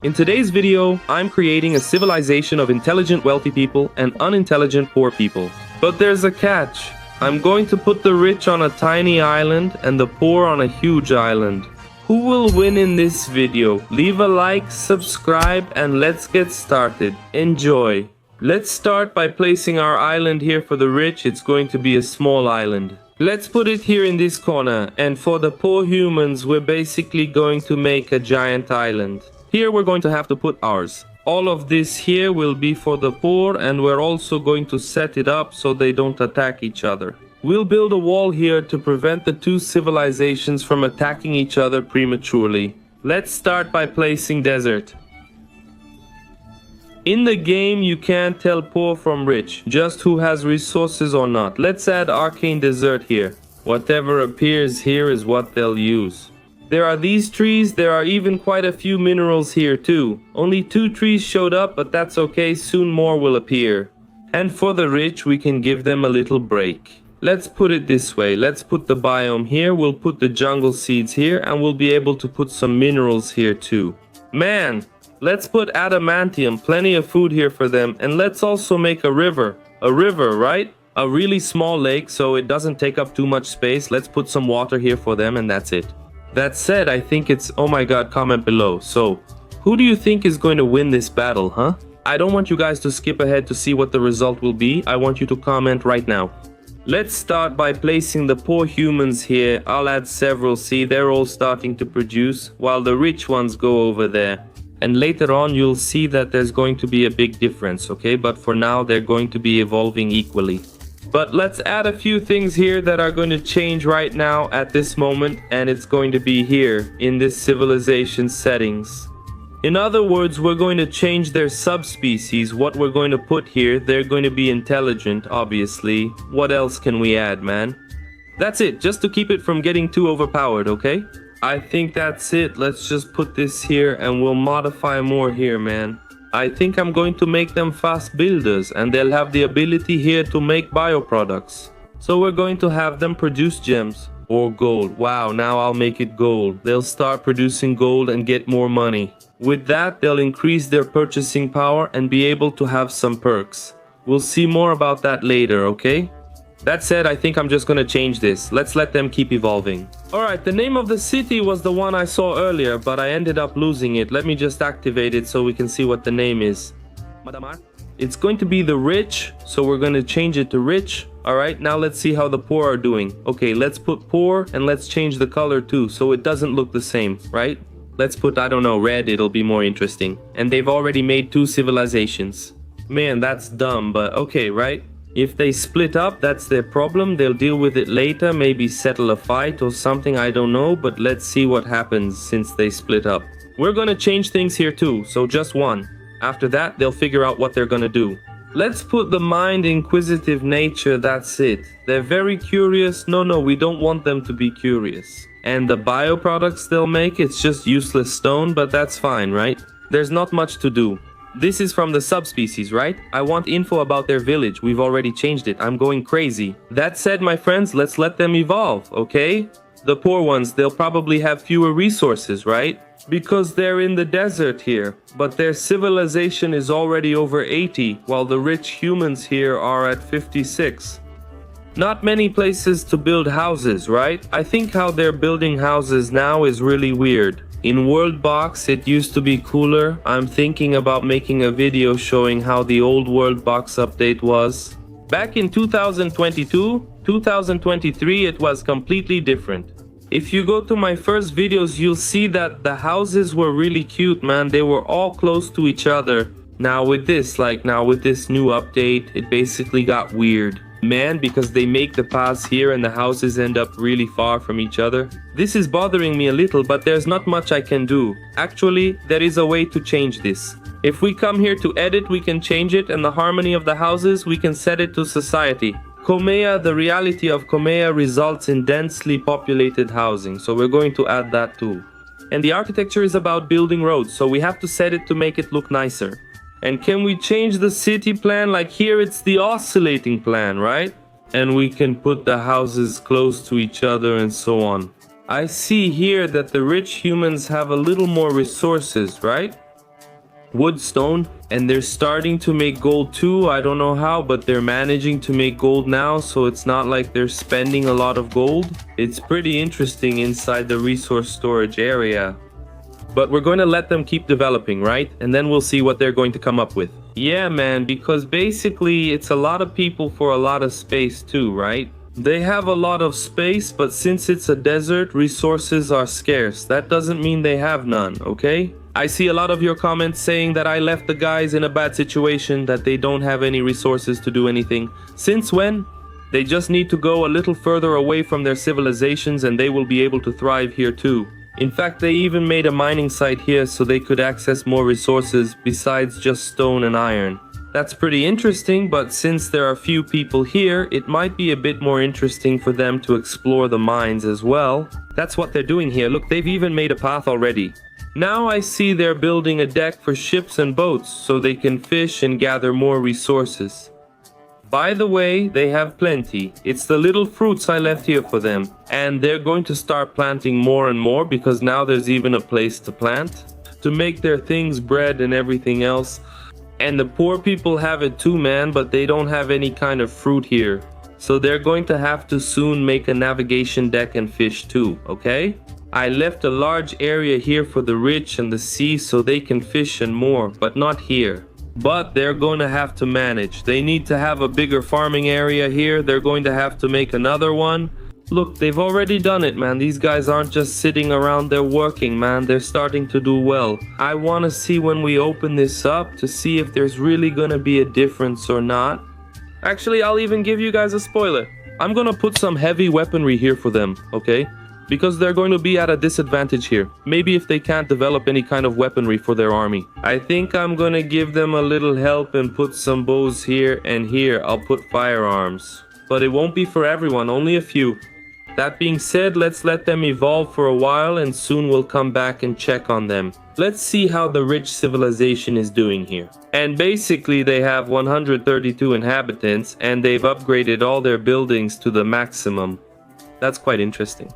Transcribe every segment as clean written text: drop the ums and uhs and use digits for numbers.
In today's video, I'm creating a civilization of intelligent wealthy people and unintelligent poor people. But there's a catch. I'm going to put the rich on a tiny island and the poor on a huge island. Who will win in this video? Leave a like, subscribe, and let's get started. Enjoy. Let's start by placing our island here for the rich. It's going to be a small island. Let's put it here in this corner, and for the poor humans, we're basically going to make a giant island. Here we're going to have to put ours. All of this here will be for the poor, and we're also going to set it up so they don't attack each other. We'll build a wall here to prevent the two civilizations from attacking each other prematurely. Let's start by placing desert. In the game, you can't tell poor from rich, just who has resources or not. Let's add arcane desert here. Whatever appears here is what they'll use. There are these trees, there are even quite a few minerals here too. Only 2 trees showed up, but that's okay, soon more will appear. And for the rich, we can give them a little break. Let's put it this way, let's put the biome here, we'll put the jungle seeds here, and we'll be able to put some minerals here too. Man, let's put adamantium, plenty of food here for them, and let's also make a river. A river, right? A really small lake so it doesn't take up too much space. Let's put some water here for them and that's it. That said, I think it's, oh my god, comment below. So, who do you think is going to win this battle, huh? I don't want you guys to skip ahead to see what the result will be. I want you to comment right now. Let's start by placing the poor humans here. I'll add several, see, they're all starting to produce, while the rich ones go over there. And later on, you'll see that there's going to be a big difference, okay? But for now, they're going to be evolving equally. But let's add a few things here that are going to change right now at this moment, and it's going to be here in this civilization settings. In other words, we're going to change their subspecies. What we're going to put here, they're going to be intelligent, obviously. What else can we add, man? That's it, just to keep it from getting too overpowered, okay? I think that's it. Let's just put this here and we'll modify more here, man. I think I'm going to make them fast builders and they'll have the ability here to make bioproducts. So we're going to have them produce gems or gold. Wow, now I'll make it gold. They'll start producing gold and get more money. With that, they'll increase their purchasing power and be able to have some perks. We'll see more about that later, okay? That said, I think I'm just gonna change this. Let's let them keep evolving. Alright, the name of the city was the one I saw earlier, but I ended up losing it. Let me just activate it so we can see what the name is. It's going to be the rich, so we're gonna change it to rich. Alright, now let's see how the poor are doing. Okay, let's put poor and let's change the color too, so it doesn't look the same, right? Let's put, I don't know, red, it'll be more interesting. And they've already made 2 civilizations. Man, that's dumb, but okay, right? If they split up, that's their problem. They'll deal with it later, maybe settle a fight or something, I don't know. But let's see what happens since they split up. We're gonna change things here too, so just one. After that, they'll figure out what they're gonna do. Let's put the mind inquisitive nature, that's it. They're very curious. No, we don't want them to be curious. And the bioproducts they'll make, it's just useless stone, but that's fine, right? There's not much to do. This is from the subspecies, right? I want info about their village. We've already changed it. I'm going crazy. That said, my friends, let's let them evolve, okay? The poor ones, they'll probably have fewer resources, right? Because they're in the desert here. But their civilization is already over 80, while the rich humans here are at 56. Not many places to build houses, right? I think how they're building houses now is really weird. In World Box, it used to be cooler. I'm thinking about making a video showing how the old World Box update was. Back in 2022, 2023, it was completely different. If you go to my first videos, you'll see that the houses were really cute, man. They were all close to each other. Now with this new update, it basically got weird. Man, because they make the paths here and the houses end up really far from each other. This is bothering me a little, but there's not much I can do. Actually, there is a way to change this. If we come here to edit, we can change it, and the harmony of the houses, we can set it to society. Komea, the reality of Komea results in densely populated housing, so we're going to add that too. And the architecture is about building roads, so we have to set it to make it look nicer. And can we change the city plan? Like here it's the oscillating plan, right? And we can put the houses close to each other and so on. I see here that the rich humans have a little more resources, right? wood, stone, and they're starting to make gold too. I don't know how, but they're managing to make gold now, so it's not like they're spending a lot of gold. It's pretty interesting inside the resource storage area. But we're going to let them keep developing, right? And then we'll see what they're going to come up with. Yeah, man, because basically it's a lot of people for a lot of space too, right? They have a lot of space, but since it's a desert, resources are scarce. That doesn't mean they have none, okay? I see a lot of your comments saying that I left the guys in a bad situation, that they don't have any resources to do anything. Since when? They just need to go a little further away from their civilizations and they will be able to thrive here too. In fact, they even made a mining site here so they could access more resources besides just stone and iron. That's pretty interesting, but since there are few people here, it might be a bit more interesting for them to explore the mines as well. That's what they're doing here. Look, they've even made a path already. Now I see they're building a deck for ships and boats so they can fish and gather more resources. By the way, they have plenty. It's the little fruits I left here for them. And they're going to start planting more and more because now there's even a place to plant, to make their things, bread and everything else. And the poor people have it too, man, but they don't have any kind of fruit here. So they're going to have to soon make a navigation deck and fish too, okay? I left a large area here for the rich and the sea so they can fish and more, but not here. But they're going to have to manage. They need to have a bigger farming area here. They're going to have to make another one. Look, they've already done it, man. These guys aren't just sitting around, they're working, man. They're starting to do well. I want to see when we open this up to see if there's really going to be a difference or not. Actually, I'll even give you guys a spoiler. I'm going to put some heavy weaponry here for them, okay? Because they're going to be at a disadvantage here. Maybe if they can't develop any kind of weaponry for their army. I think I'm going to give them a little help and put some bows here, and here I'll put firearms. But it won't be for everyone, only a few. That being said, let's let them evolve for a while and soon we'll come back and check on them. Let's see how the rich civilization is doing here. And basically they have 132 inhabitants and they've upgraded all their buildings to the maximum. That's quite interesting.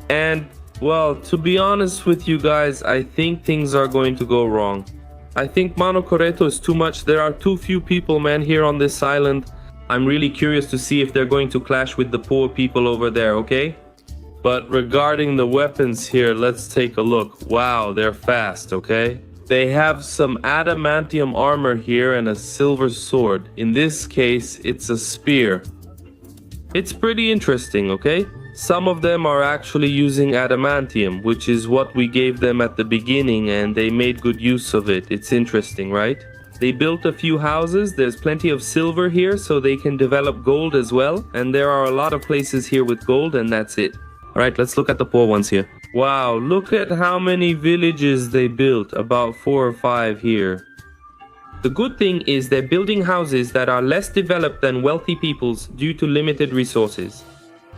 And, well, to be honest with you guys, I think things are going to go wrong. I think Mano Coreto is too much. There are too few people, man, here on this island. I'm really curious to see if they're going to clash with the poor people over there, okay? But regarding the weapons here, let's take a look. Wow, they're fast, okay? They have some adamantium armor here and a silver sword. In this case, it's a spear. It's pretty interesting, okay? Some of them are actually using adamantium, which is what we gave them at the beginning, and they made good use of it. It's interesting, right? They built a few houses. There's plenty of silver here, so they can develop gold as well. And there are a lot of places here with gold, and that's it. Alright, let's look at the poor ones here. Wow, look at how many villages they built. About 4 or 5 here. The good thing is they're building houses that are less developed than wealthy people's due to limited resources.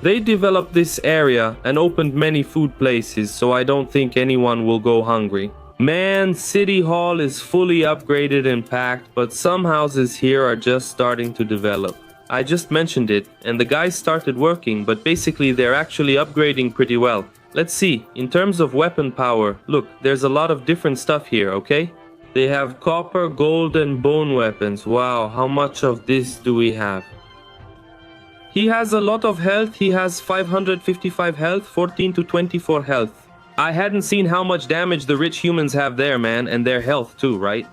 They developed this area and opened many food places, so I don't think anyone will go hungry. Man, City Hall is fully upgraded and packed, but some houses here are just starting to develop. I just mentioned it, and the guys started working, but basically they're actually upgrading pretty well. Let's see, in terms of weapon power, look, there's a lot of different stuff here, okay? They have copper, gold, and bone weapons. Wow, how much of this do we have? He has a lot of health. He has 555 health, 14 to 24 health. I hadn't seen how much damage the rich humans have there, man, and their health too, right?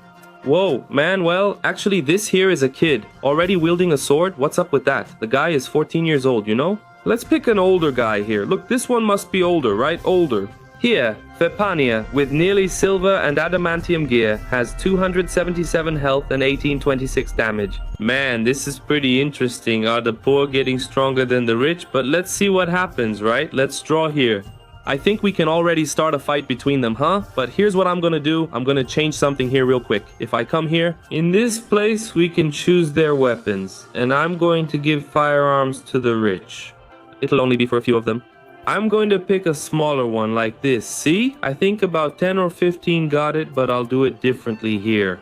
Whoa, man, well, actually this here is a kid, already wielding a sword. What's up with that? The guy is 14 years old, you know? Let's pick an older guy here. Look, this one must be older, right? Older. Here, Fepania, with nearly silver and adamantium gear, has 277 health and 1826 damage. Man, this is pretty interesting. Are the poor getting stronger than the rich? But let's see what happens, right? Let's draw here. I think we can already start a fight between them, huh? But here's what I'm gonna do. I'm gonna change something here real quick. If I come here, in this place we can choose their weapons. And I'm going to give firearms to the rich. It'll only be for a few of them. I'm going to pick a smaller one like this. See? I think about 10 or 15 got it, but I'll do it differently here.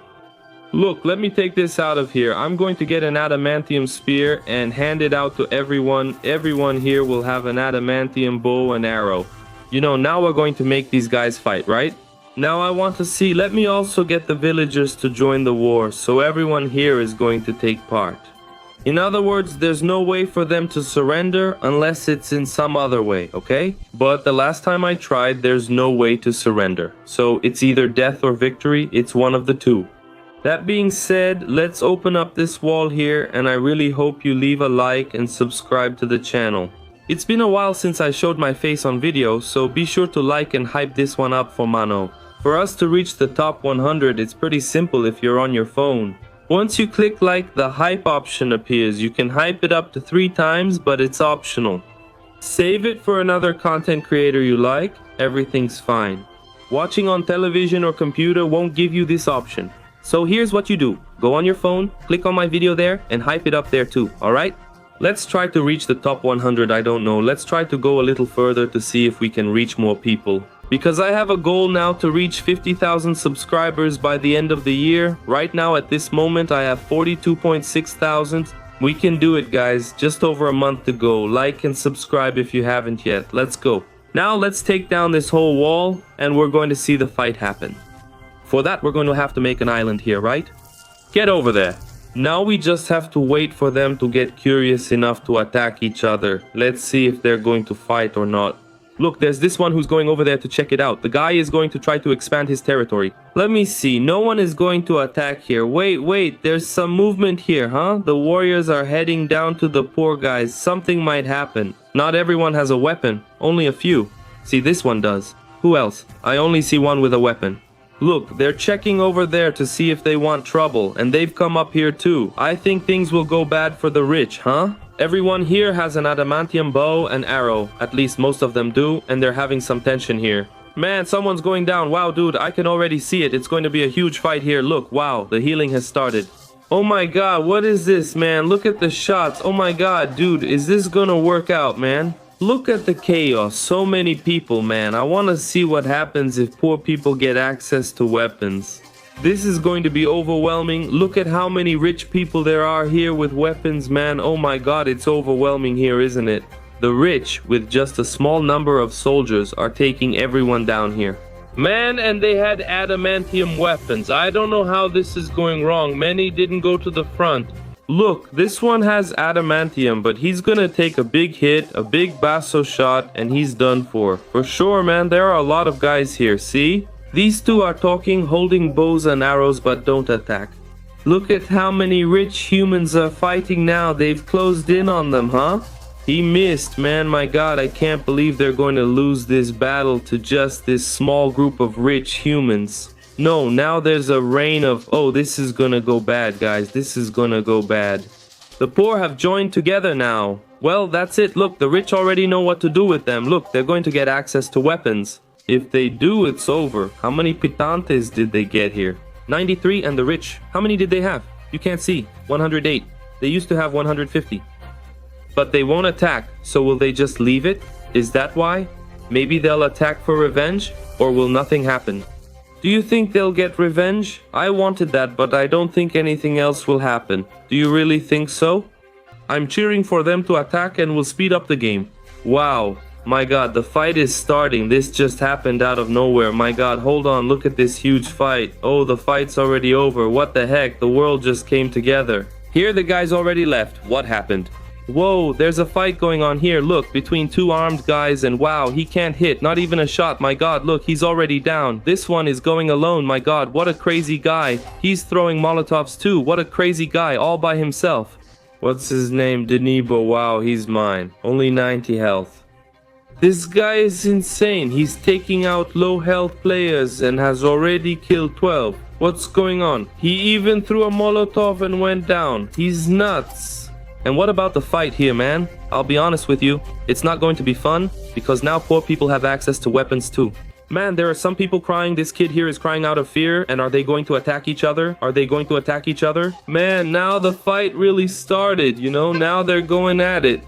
Look, let me take this out of here. I'm going to get an adamantium spear and hand it out to everyone. Everyone here will have an adamantium bow and arrow. You know, now we're going to make these guys fight, right? Now I want to see, let me also get the villagers to join the war, so everyone here is going to take part. In other words, there's no way for them to surrender unless it's in some other way, okay? But the last time I tried, there's no way to surrender. So it's either death or victory, it's one of the two. That being said, let's open up this wall here, and I really hope you leave a like and subscribe to the channel. It's been a while since I showed my face on video, so be sure to like and hype this one up for Mano. For us to reach the top 100, it's pretty simple if you're on your phone. Once you click like, the hype option appears. You can hype it up to 3 times, but it's optional. Save it for another content creator you like, everything's fine. Watching on television or computer won't give you this option. So here's what you do. Go on your phone, click on my video there, and hype it up there too, alright? Let's try to reach the top 100, I don't know. Let's try to go a little further to see if we can reach more people. Because I have a goal now to reach 50,000 subscribers by the end of the year. Right now at this moment I have 42.6 thousand. We can do it, guys. Just over a month to go. Like and subscribe if you haven't yet. Let's go. Now let's take down this whole wall and we're going to see the fight happen. For that we're going to have to make an island here, right? Get over there. Now we just have to wait for them to get curious enough to attack each other. Let's see if they're going to fight or not. Look, there's this one who's going over there to check it out. The guy is going to try to expand his territory. Let me see. No one is going to attack here. Wait. There's some movement here, huh? The warriors are heading down to the poor guys. Something might happen. Not everyone has a weapon. Only a few. See, this one does. Who else? I only see one with a weapon. Look, they're checking over there to see if they want trouble. And they've come up here too. I think things will go bad for the rich, huh? Everyone here has an adamantium bow and arrow. At least most of them do, and they're having some tension here. Man, someone's going down. Wow, dude, I can already see it. It's going to be a huge fight here. Look, wow, the healing has started. Oh my god, what is this, man? Look at the shots. Oh my god, dude, is this gonna work out, man? Look at the chaos. So many people, man. I want to see what happens if poor people get access to weapons. This is going to be overwhelming. Look at how many rich people there are here with weapons, man. Oh my god, it's overwhelming here, isn't it? The rich, with just a small number of soldiers, are taking everyone down here. Man, and they had adamantium weapons. I don't know how this is going wrong. Many didn't go to the front. Look, this one has adamantium, but he's gonna take a big hit, a big basso shot, and he's done for. For sure, man, there are a lot of guys here, see? These two are talking, holding bows and arrows, but don't attack. Look at how many rich humans are fighting now. They've closed in on them, huh? He missed, man. My god, I can't believe they're going to lose this battle to just this small group of rich humans. No, now there's a reign of... Oh, this is gonna go bad, guys. This is gonna go bad. The poor have joined together now. Well, that's it. Look, the rich already know what to do with them. Look, they're going to get access to weapons. If they do, it's over. How many pitantes did they get here? 93, and the rich. How many did they have? You can't see. 108. They used to have 150. But they won't attack, so will they just leave it? Is that why? Maybe they'll attack for revenge? Or will nothing happen? Do you think they'll get revenge? I wanted that, but I don't think anything else will happen. Do you really think so? I'm cheering for them to attack and will speed up the game. Wow. My god, the fight is starting. This just happened out of nowhere. My god, hold on, look at this huge fight. Oh, the fight's already over. What the heck? The world just came together. Here the guys already left. What happened? Whoa, there's a fight going on here. Look, between two armed guys, and wow, he can't hit. Not even a shot. My god, look, he's already down. This one is going alone. My god, what a crazy guy. He's throwing Molotovs too. What a crazy guy, all by himself. What's his name? Denibo. Wow, he's mine. Only 90 health. This guy is insane. He's taking out low health players and has already killed 12. What's going on? He even threw a Molotov and went down. He's nuts. And what about the fight here, man? I'll be honest with you, it's not going to be fun because now poor people have access to weapons too. Man, there are some people crying. This kid here is crying out of fear. And are they going to attack each other? Are they going to attack each other? Man, now the fight really started, you know? Now they're going at it.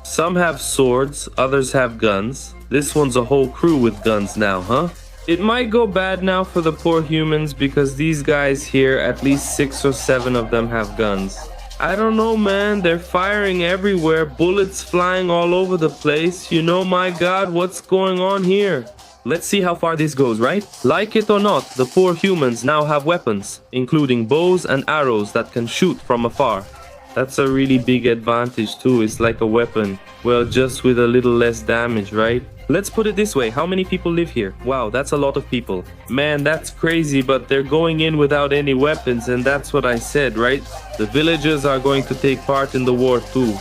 Some have swords, others have guns. This one's a whole crew with guns now, huh? It might go bad now for the poor humans because these guys here, at least 6 or 7 of them have guns. I don't know, man. They're firing everywhere. Bullets flying all over the place. You know, my god, what's going on here? Let's see how far this goes, right? Like it or not, the poor humans now have weapons, including bows and arrows that can shoot from afar. That's a really big advantage too. It's like a weapon. Well, just with a little less damage, right? Let's put it this way. How many people live here? Wow, that's a lot of people. Man, that's crazy, but they're going in without any weapons, and that's what I said, right? The villagers are going to take part in the war too.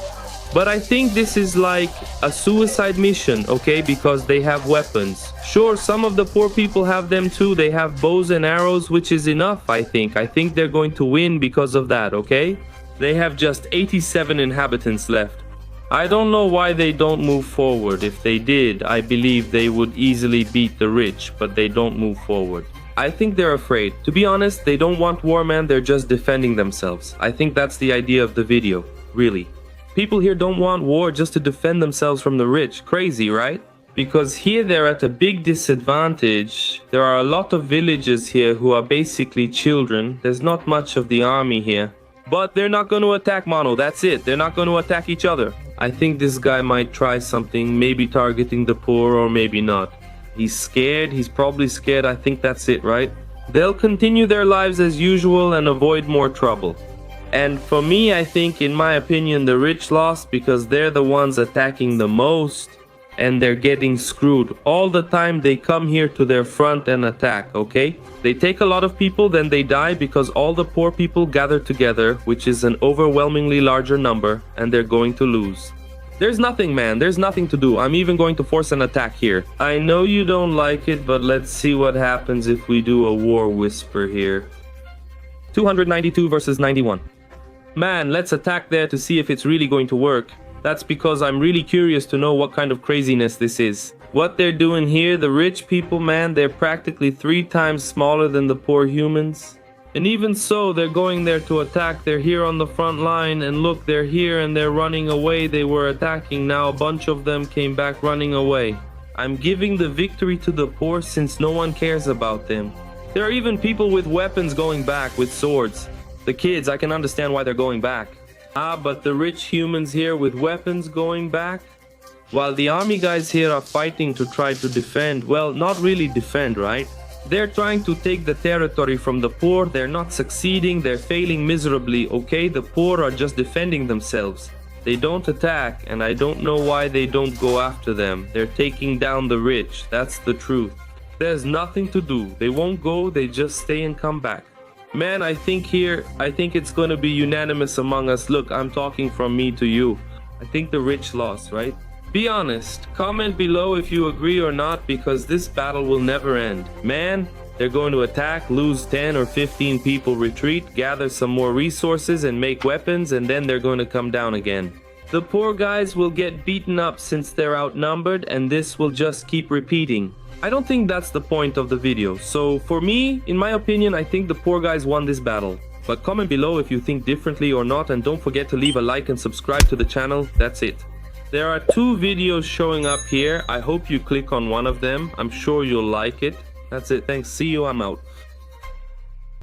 But I think this is like a suicide mission, okay? Because they have weapons. Sure, some of the poor people have them too. They have bows and arrows, which is enough, I think. I think they're going to win because of that, okay? They have just 87 inhabitants left. I don't know why they don't move forward. If they did, I believe they would easily beat the rich, but they don't move forward. I think they're afraid. To be honest, they don't want war, man. They're just defending themselves. I think that's the idea of the video, really. People here don't want war just to defend themselves from the rich. Crazy, right? Because here they're at a big disadvantage. There are a lot of villages here who are basically children. There's not much of the army here. But they're not going to attack Mono, that's it. They're not going to attack each other. I think this guy might try something, maybe targeting the poor or maybe not. He's scared, he's probably scared. I think that's it, right? They'll continue their lives as usual and avoid more trouble. And for me, I think, in my opinion, the rich lost because they're the ones attacking the most. And they're getting screwed. All the time they come here to their front and attack, okay? They take a lot of people, then they die because all the poor people gather together, which is an overwhelmingly larger number, and they're going to lose. There's nothing, man. There's nothing to do. I'm even going to force an attack here. I know you don't like it, but let's see what happens if we do a war whisper here. 292 versus 91. Man, let's attack there to see if it's really going to work. That's because I'm really curious to know what kind of craziness this is. What they're doing here, the rich people, man, they're practically 3 times smaller than the poor humans. And even so, they're going there to attack. They're here on the front line, and look, they're here and they're running away. They were attacking. Now a bunch of them came back running away. I'm giving the victory to the poor since no one cares about them. There are even people with weapons going back, with swords. The kids, I can understand why they're going back. But the rich humans here with weapons going back? While the army guys here are fighting to try to defend, well, not really defend, right? They're trying to take the territory from the poor. They're not succeeding. They're failing miserably, okay? The poor are just defending themselves. They don't attack, and I don't know why they don't go after them. They're taking down the rich. That's the truth. There's nothing to do. They won't go. They just stay and come back. Man, I think it's going to be unanimous among us. Look, I'm talking from me to you. I think the rich lost, right? Be honest. Comment below if you agree or not, because this battle will never end. Man, they're going to attack, lose 10 or 15 people, retreat, gather some more resources and make weapons, and then they're going to come down again. The poor guys will get beaten up since they're outnumbered, and this will just keep repeating. I don't think that's the point of the video. So for me, in my opinion, I think the poor guys won this battle. But comment below if you think differently or not, and don't forget to leave a like and subscribe to the channel. That's it. There are 2 videos showing up here. I hope you click on one of them. I'm sure you'll like it. That's it. Thanks. See you. I'm out.